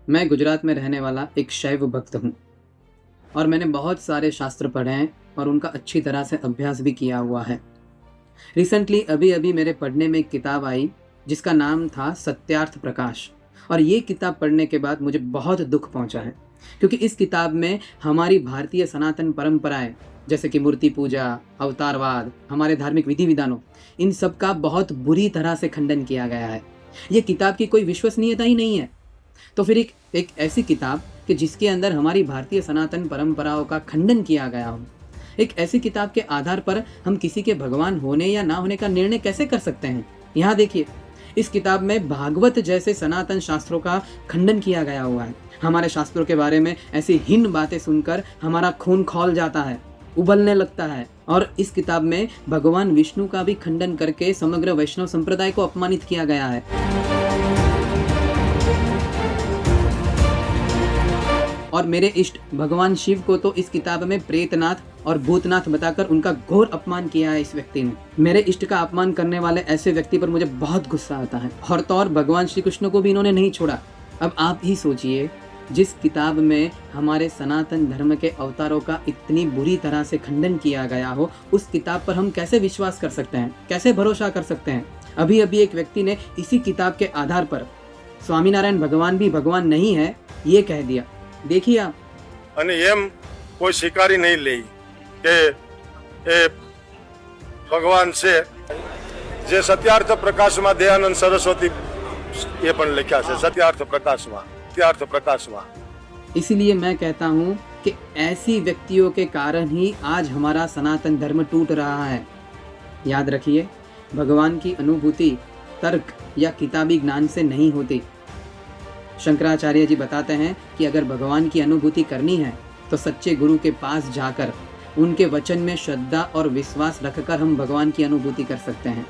मैं गुजरात में रहने वाला एक शैव भक्त हूँ और मैंने बहुत सारे शास्त्र पढ़े हैं और उनका अच्छी तरह से अभ्यास भी किया हुआ है। रिसेंटली अभी अभी मेरे पढ़ने में एक किताब आई जिसका नाम था सत्यार्थ प्रकाश, और ये किताब पढ़ने के बाद मुझे बहुत दुख पहुंचा है, क्योंकि इस किताब में हमारी भारतीय सनातन परंपराएं जैसे कि मूर्ति पूजा, अवतारवाद, हमारे धार्मिक विधि विधानों, इन सब का बहुत बुरी तरह से खंडन किया गया है। ये किताब की कोई विश्वसनीयता ही नहीं है। तो फिर एक ऐसी किताब कि जिसके अंदर हमारी भारतीय सनातन परंपराओं का खंडन किया गया हो, एक ऐसी किताब के आधार पर हम किसी के भगवान होने या ना होने का निर्णय कैसे कर सकते हैं? यहाँ देखिए, इस किताब में भागवत जैसे सनातन शास्त्रों का खंडन किया गया हुआ है। हमारे शास्त्रों के बारे में ऐसी हीन बातें सुनकर हमारा खून खौल जाता है, उबलने लगता है। और इस किताब में भगवान विष्णु का भी खंडन करके समग्र वैष्णव संप्रदाय को अपमानित किया गया है। और मेरे इष्ट भगवान शिव को तो इस किताब में प्रेतनाथ और भूतनाथ बताकर उनका घोर अपमान किया है इस व्यक्ति ने। मेरे इष्ट का अपमान करने वाले ऐसे व्यक्ति पर मुझे बहुत गुस्सा आता है। और तो और भगवान श्री कृष्ण को भी इन्होंने नहीं छोड़ा। अब आप ही सोचिए, जिस किताब में हमारे सनातन धर्म के अवतारों का इतनी बुरी तरह से खंडन किया गया हो, उस किताब पर हम कैसे विश्वास कर सकते हैं, कैसे भरोसा कर सकते हैं? अभी अभी एक व्यक्ति ने इसी किताब के आधार पर स्वामीनारायण भगवान भी भगवान नहीं है ये कह दिया। देखिए आप, અને એમ કોઈ સ્વીકારી નહીં લે કે એ ભગવાન છે। જે સત્યાર્થ પ્રકાશમાં દયાનંદ સરસ્વતી એ પણ લખ્યા છે, સત્યાર્થ પ્રકાશમાં। इसीलिए मैं कहता हूँ कि ऐसी व्यक्तियों के कारण ही आज हमारा सनातन धर्म टूट रहा है। याद रखिए, भगवान की अनुभूति तर्क या किताबी ज्ञान से नहीं होती। शंकराचार्य जी बताते हैं कि अगर भगवान की अनुभूति करनी है तो सच्चे गुरु के पास जाकर उनके वचन में श्रद्धा और विश्वास रखकर हम भगवान की अनुभूति कर सकते हैं।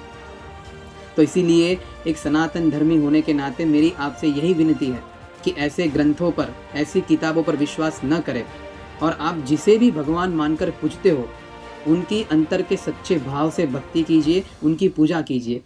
तो इसीलिए एक सनातन धर्मी होने के नाते मेरी आपसे यही विनती है कि ऐसे ग्रंथों पर, ऐसी किताबों पर विश्वास न करें, और आप जिसे भी भगवान मानकर पूजते हो उनकी अंतर के सच्चे भाव से भक्ति कीजिए, उनकी पूजा कीजिए।